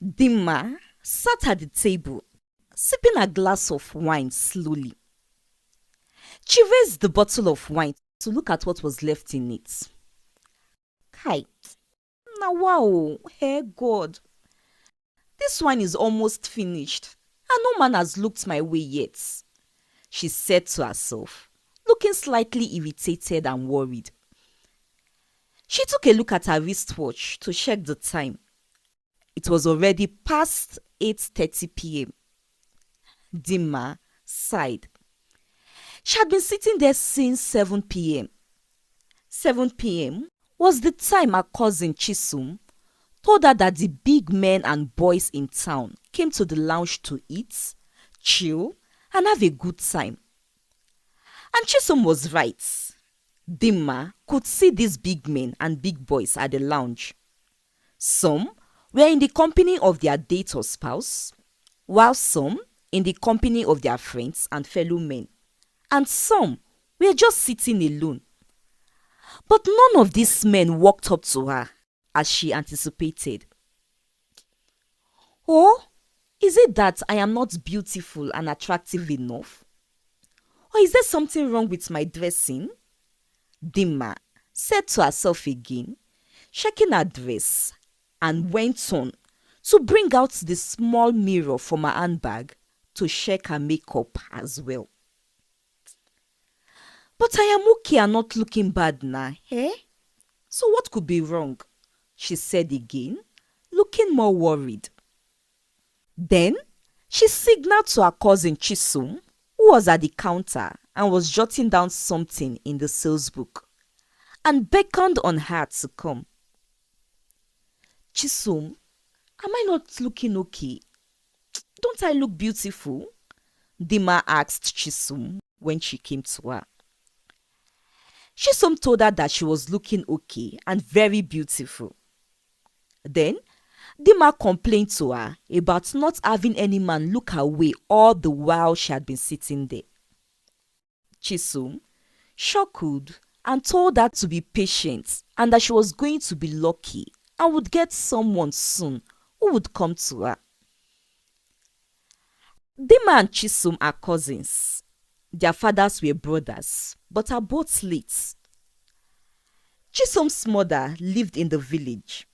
Dimma sat at the table, sipping a glass of wine slowly. She raised the bottle of wine to look at what was left in it. Kai, now wow, hey God, this wine is almost finished, and no man has looked my way yet, she said to herself, looking slightly irritated and worried. She took a look at her wristwatch to check the time. It was already past 8:30 p.m. Dimma sighed. She had been sitting there since 7 p.m. 7 p.m. was the time her cousin Chisom told her that the big men and boys in town came to the lounge to eat, chill, and have a good time. And Chisom was right. Dimma could see these big men and big boys at the lounge. Some were in the company of their date or spouse, while some in the company of their friends and fellow men, and some were just sitting alone. But none of these men walked up to her as she anticipated. Oh, is it that I am not beautiful and attractive enough? Or is there something wrong with my dressing? Dimma said to herself again, checking her dress, and went on to bring out the small mirror from her handbag to check her makeup as well. But I am okay and not looking bad now, eh? So what could be wrong? She said again, looking more worried. Then she signaled to her cousin Chisom, who was at the counter and was jotting down something in the sales book, and beckoned on her to come. Chisom, am I not looking okay? Don't I look beautiful? Dima asked Chisom when she came to her. Chisom told her that she was looking okay and very beautiful. Then Dima complained to her about not having any man look her way all the while she had been sitting there. Chisom chuckled and told her to be patient and that she was going to be lucky and would get someone soon who would come to her. Dima and Chisom are cousins. Their fathers were brothers, but are both late. Chisom's mother lived in the village.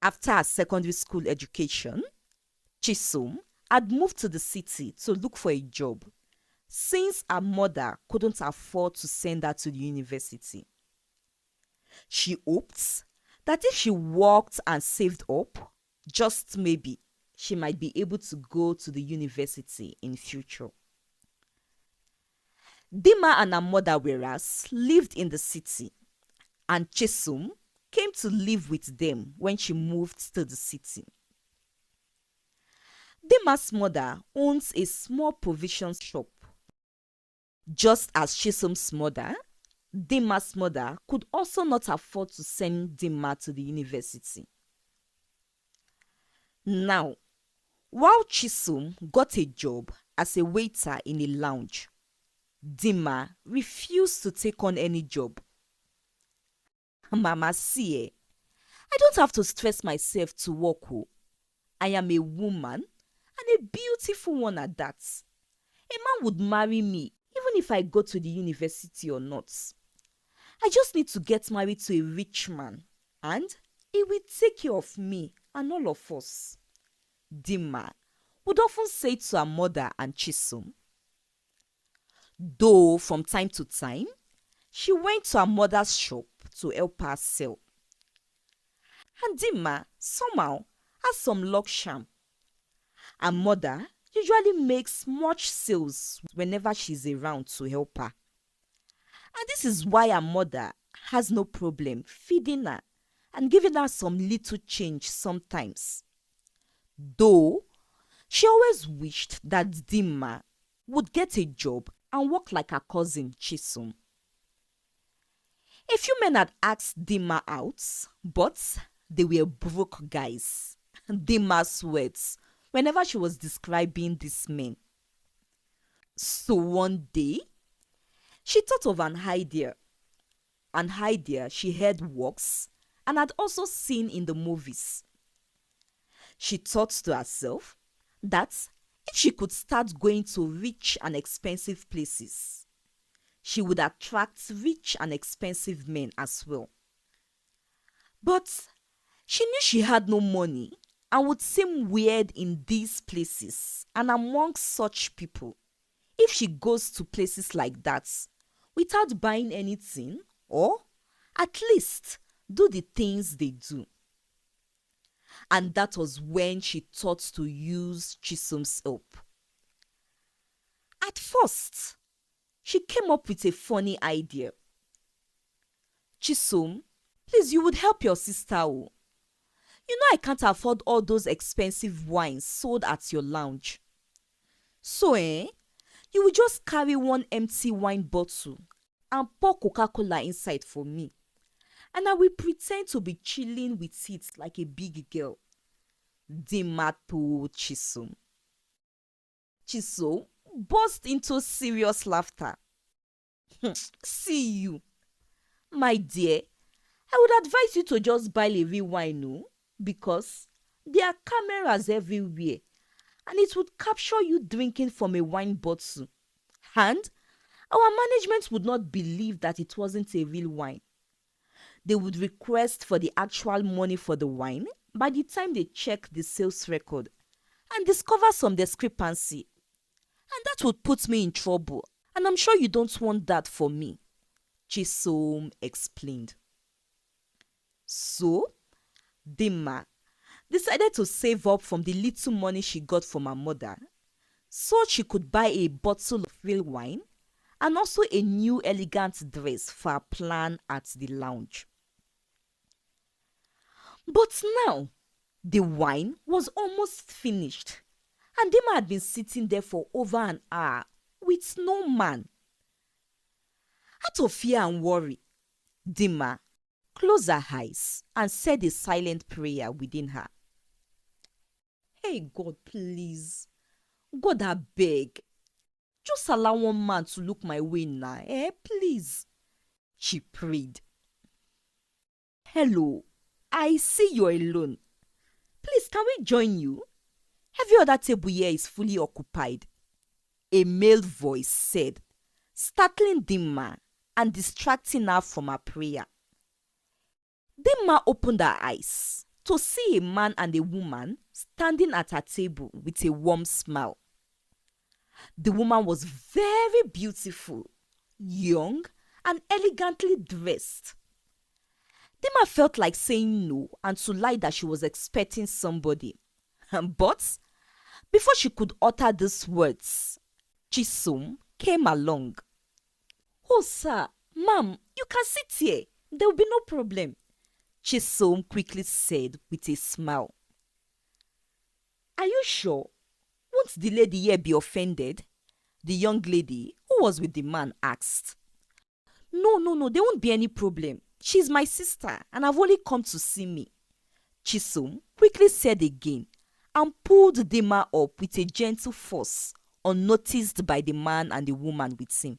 After her secondary school education, Chisom had moved to the city to look for a job, since her mother couldn't afford to send her to the university. She hoped that if she worked and saved up, just maybe, she might be able to go to the university in future. Dima and her mother whereas lived in the city, and Chisom came to live with them when she moved to the city. Dima's mother owns a small provision shop. Just as Chisom's mother, Dima's mother could also not afford to send Dima to the university. Now, while Chisom got a job as a waiter in a lounge, Dima refused to take on any job. Mama, see, I don't have to stress myself to work. Oh. I am a woman, and a beautiful one at that. A man would marry me even if I go to the university or not. I just need to get married to a rich man, and he will take care of me and all of us. Dima would often say to her mother and Chisom. Though from time to time, she went to her mother's shop to help her sell. And Dima somehow has some luck charm. Her mother usually makes much sales whenever she's around to help her. And this is why her mother has no problem feeding her and giving her some little change sometimes. Though she always wished that Dima would get a job and work like her cousin Chisom. A few men had asked Dima out, but they were broke guys. Dima sweats whenever she was describing these men. So one day, she thought of an idea she heard works and had also seen in the movies. She thought to herself that if she could start going to rich and expensive places, she would attract rich and expensive men as well. But she knew she had no money and would seem weird in these places and among such people if she goes to places like that without buying anything, or at least do the things they do. And that was when she thought to use Chisom's help. At first, she came up with a funny idea. Chisom, please, you would help your sister. Oh. You know I can't afford all those expensive wines sold at your lounge. So, you will just carry one empty wine bottle and pour Coca-Cola inside for me. And I will pretend to be chilling with it like a big girl. Dimma told Chisom. Chisom burst into serious laughter. See you. My dear, I would advise you to just buy a real wine, no? Because there are cameras everywhere and it would capture you drinking from a wine bottle. And our management would not believe that it wasn't a real wine. They would request for the actual money for the wine by the time they check the sales record and discover some discrepancy. And that would put me in trouble. And I'm sure you don't want that for me, Chisom explained. So, Dimma decided to save up from the little money she got from her mother so she could buy a bottle of real wine and also a new elegant dress for her plan at the lounge. But now, the wine was almost finished and Dimma had been sitting there for over an hour with no man. Out of fear and worry, Dimma closed her eyes and said a silent prayer within her. Hey God, please. God, I beg. Just allow one man to look my way now, please. She prayed. Hello, I see you're alone. Please, can we join you? Every other table here is fully occupied. A male voice said, startling Dimma and distracting her from her prayer. Dimma opened her eyes to see a man and a woman standing at her table with a warm smile. The woman was very beautiful, young, and elegantly dressed. Dimma felt like saying no and to lie that she was expecting somebody. But before she could utter these words, Chisom came along. Oh, sir, ma'am, you can sit here. There will be no problem, Chisom quickly said with a smile. Are you sure? Won't the lady here be offended? The young lady who was with the man asked. No, there won't be any problem. She's my sister and I've only come to see me, Chisom quickly said again and pulled Dimma up with a gentle force unnoticed by the man and the woman with him,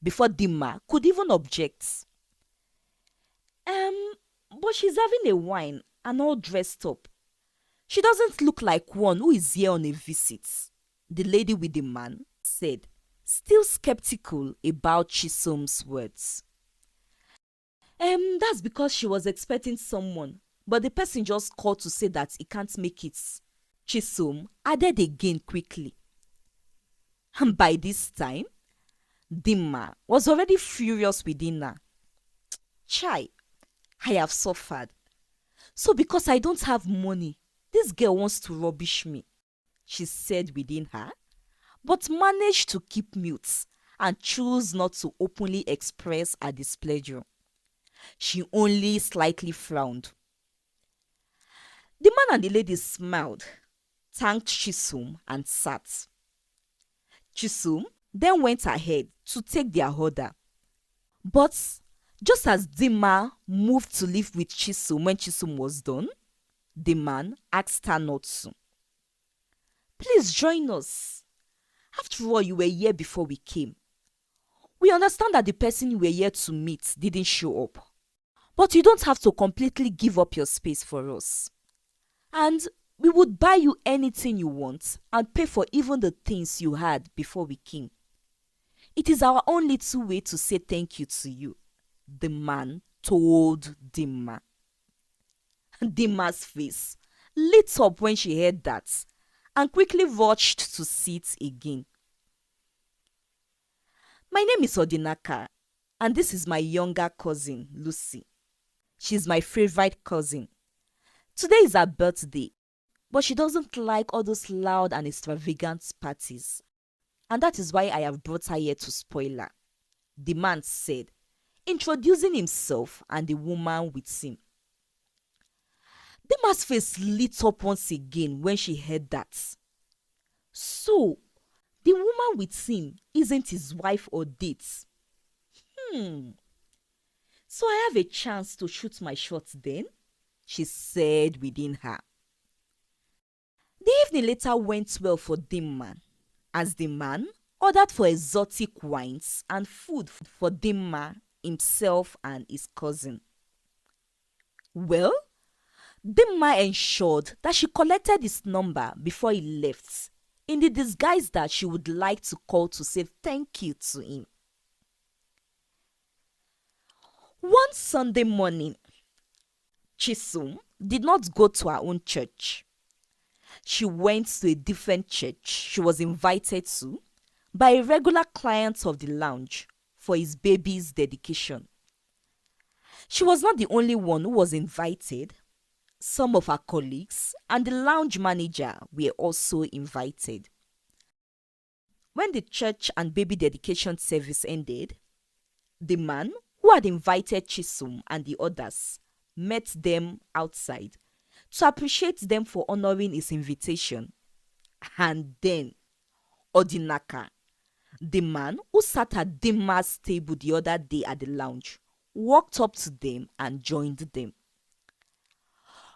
before Dimma could even object. But she's having a wine and all dressed up. She doesn't look like one who is here on a visit, the lady with the man said, still skeptical about Chisom's words. That's because she was expecting someone, but the person just called to say that he can't make it, Chisom added again quickly. And by this time, Dimma was already furious within her. Chai, I have suffered. So because I don't have money, this girl wants to rubbish me, she said within her, but managed to keep mute and chose not to openly express her displeasure. She only slightly frowned. The man and the lady smiled, thanked Chisom and sat. Chisom then went ahead to take their order. But just as Dimma moved to leave with Chisom when Chisom was done, the man asked her not to. Please join us. After all, you were here before we came. We understand that the person you were here to meet didn't show up. But you don't have to completely give up your space for us. And We would buy you anything you want and pay for even the things you had before we came. It is our own little way to say thank you to you, the man told Dimma. Dimma's face lit up when she heard that and quickly rushed to sit again. My name is Odinaka, and this is my younger cousin, Lucy. She's my favorite cousin. Today is her birthday, but she doesn't like all those loud and extravagant parties. And that is why I have brought her here to spoil her, the man said, introducing himself and the woman with him. Dimma's face lit up once again when she heard that. So, the woman with him isn't his wife or date. So I have a chance to shoot my shot then, she said within her. The evening later went well for Dimma, as the man ordered for exotic wines and food for Dimma, himself and his cousin. Well, Dimma ensured that she collected his number before he left, in the disguise that she would like to call to say thank you to him. One Sunday morning, Chisom did not go to her own church. She went to a different church she was invited to by a regular client of the lounge for his baby's dedication. She was not the only one who was invited. Some of her colleagues and the lounge manager were also invited. When the church and baby dedication service ended, the man who had invited Chisom and the others met them outside to appreciate them for honoring his invitation. And then Odinaka, the man who sat at Dimma's table the other day at the lounge, walked up to them and joined them.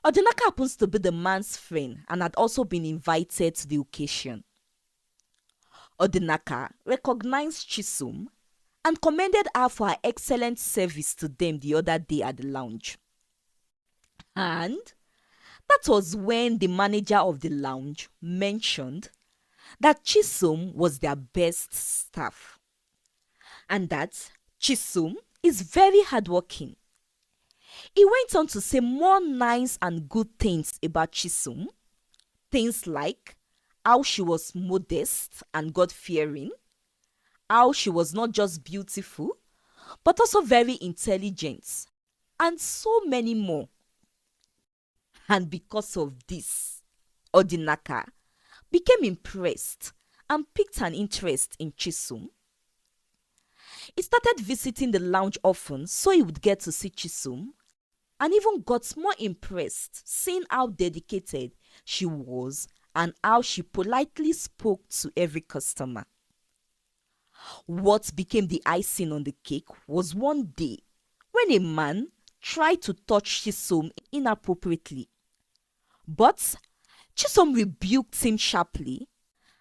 Odinaka happens to be the man's friend and had also been invited to the occasion. Odinaka recognized Chisom and commended her for her excellent service to them the other day at the lounge. And that was when the manager of the lounge mentioned that Chisom was their best staff and that Chisom is very hardworking. He went on to say more nice and good things about Chisom, things like how she was modest and God-fearing, how she was not just beautiful, but also very intelligent, and so many more. And because of this, Odinaka became impressed and picked an interest in Chisom. He started visiting the lounge often so he would get to see Chisom, and even got more impressed seeing how dedicated she was and how she politely spoke to every customer. What became the icing on the cake was one day when a man tried to touch Chisom inappropriately. But Chisom rebuked him sharply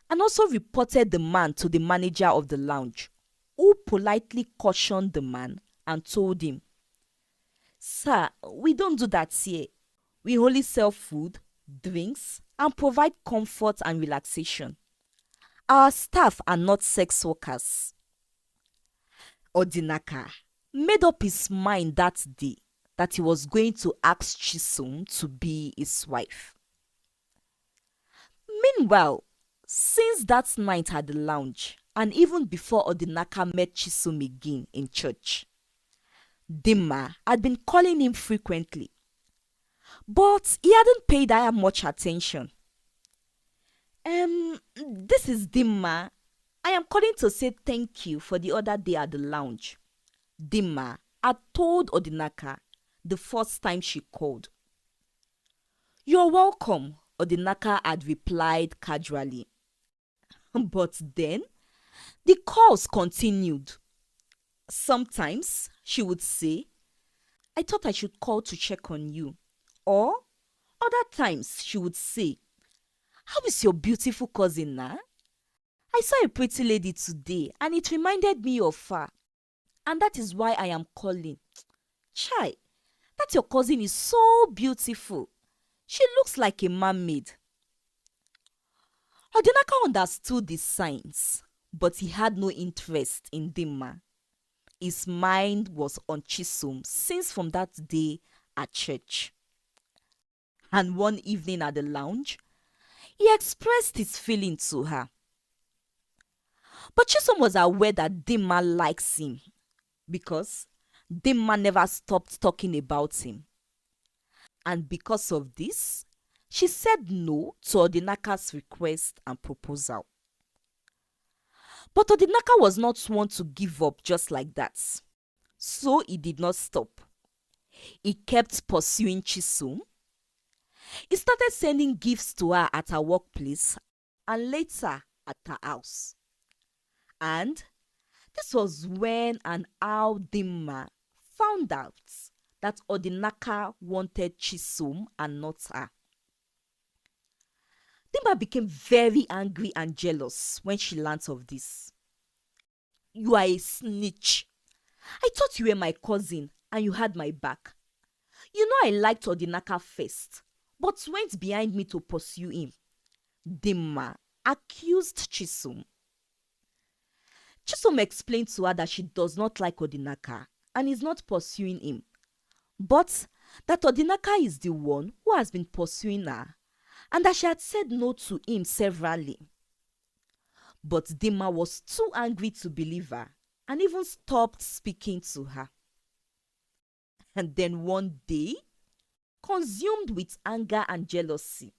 and also reported the man to the manager of the lounge, who politely cautioned the man and told him, "Sir, we don't do that here. We only sell food, drinks, and provide comfort and relaxation. Our staff are not sex workers." Odinaka made up his mind that day that he was going to ask Chisom to be his wife. Meanwhile, since that night at the lounge, and even before Odinaka met Chisom again in church, Dimma had been calling him frequently, but he hadn't paid her much attention. This is Dimma. I am calling to say thank you for the other day at the lounge," Dimma had told Odinaka the first time she called. "You're welcome," Odinaka had replied casually. But then, the calls continued. Sometimes she would say, "I thought I should call to check on you." Or other times she would say, "How is your beautiful cousin now? I saw a pretty lady today and it reminded me of her. And that is why I am calling. Chai, that your cousin is so beautiful. She looks like a mermaid. Odinaka understood the signs, but he had no interest in Dimma. His mind was on Chisom since from that day at church. And one evening at the lounge, he expressed his feeling to her. But Chisom was aware that Dimma likes him because Dimma never stopped talking about him. And because of this, she said no to Odinaka's request and proposal. But Odinaka was not one to give up just like that. So he did not stop. He kept pursuing Chisom. He started sending gifts to her at her workplace and later at her house. And this was when and how Dimma found out that Odinaka wanted Chisom and not her. Dimma became very angry and jealous when she learnt of this. You are a snitch. I thought you were my cousin and you had my back. You know I liked Odinaka first, but went behind me to pursue him. Dimma accused Chisom. Chisom explained to her that she does not like Odinaka and is not pursuing him, but that Odinaka is the one who has been pursuing her and that she had said no to him severally. But Dimma was too angry to believe her and even stopped speaking to her. And then one day, consumed with anger and jealousy,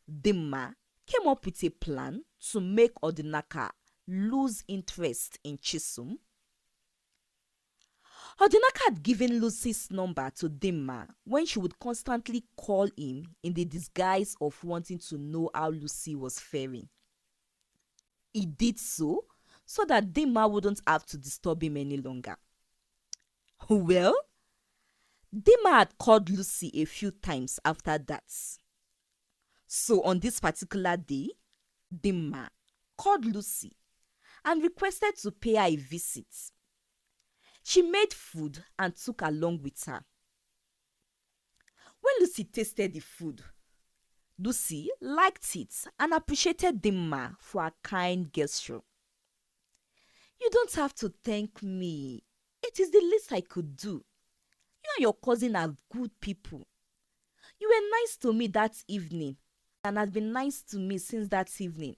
Dimma came up with a plan to make Odinaka lose interest in Chisom. Odinaka had given Lucy's number to Dimma when she would constantly call him in the disguise of wanting to know how Lucy was faring. He did so that Dimma wouldn't have to disturb him any longer. Well, Dimma had called Lucy a few times after that. So on this particular day, Dimma called Lucy and requested to pay her a visit. She made food and took along with her. When Lucy tasted the food, Lucy liked it and appreciated Dimma for her kind gesture. You don't have to thank me. It is the least I could do. You and your cousin are good people. You were nice to me that evening and has been nice to me since that evening.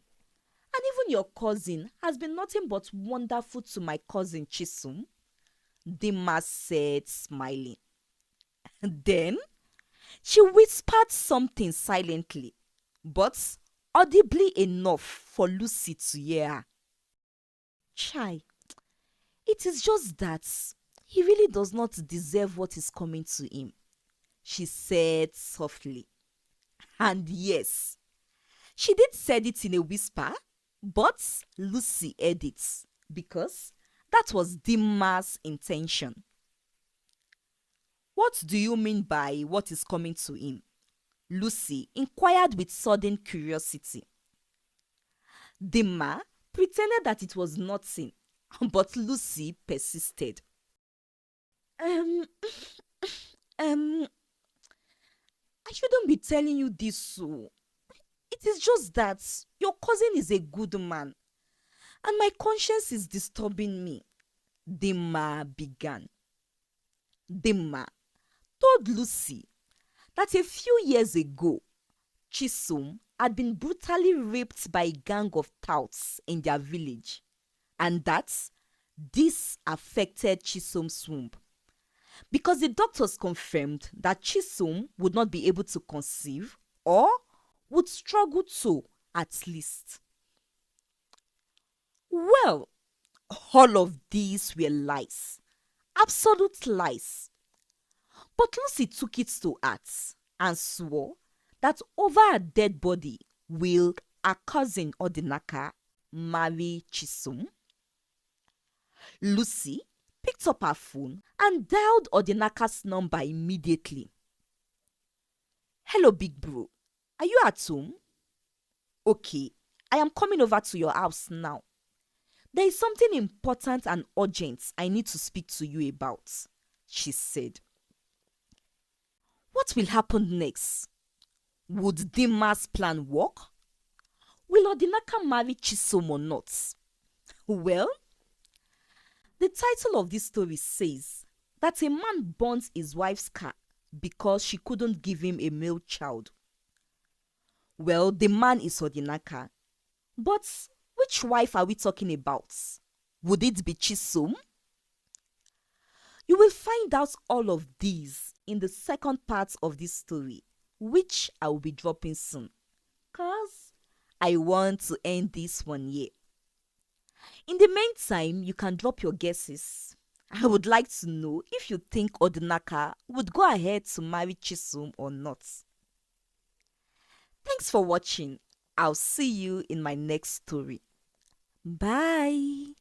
And even your cousin has been nothing but wonderful to my cousin Chisom, Dimma said, smiling. Then she whispered something silently, but audibly enough for Lucy to hear her. Chai, it is just that he really does not deserve what is coming to him, she said softly. And yes, she did said it in a whisper, but Lucy heard it because that was Dimma's intention. What do you mean by what is coming to him? Lucy inquired with sudden curiosity. Dimma pretended that it was nothing, but Lucy persisted. I shouldn't be telling you this, so. It is just that your cousin is a good man, and my conscience is disturbing me, Dimma began. Dimma told Lucy that a few years ago, Chisom had been brutally raped by a gang of touts in their village, and that this affected Chisom's womb. Because the doctors confirmed that Chisom would not be able to conceive or would struggle to, at least. Well, all of these were lies, absolute lies. But Lucy took it to heart and swore that over her dead body will her cousin Odinaka marry Chisom. Lucy picked up her phone and dialed Odinaka's number immediately. Hello, big bro. Are you at home? Okay, I am coming over to your house now. There is something important and urgent I need to speak to you about, she said. What will happen next? Would Dimma's plan work? Will Odinaka marry Chisom or not? Well, the title of this story says that a man burns his wife's car because she couldn't give him a male child. Well, the man is Odinaka. But which wife are we talking about? Would it be Chisom? You will find out all of these in the second part of this story, which I will be dropping soon. Cause I want to end this one here. In the meantime, you can drop your guesses. I would like to know if you think Odinaka would go ahead to marry Chisom or not. Thanks for watching. I'll see you in my next story. Bye.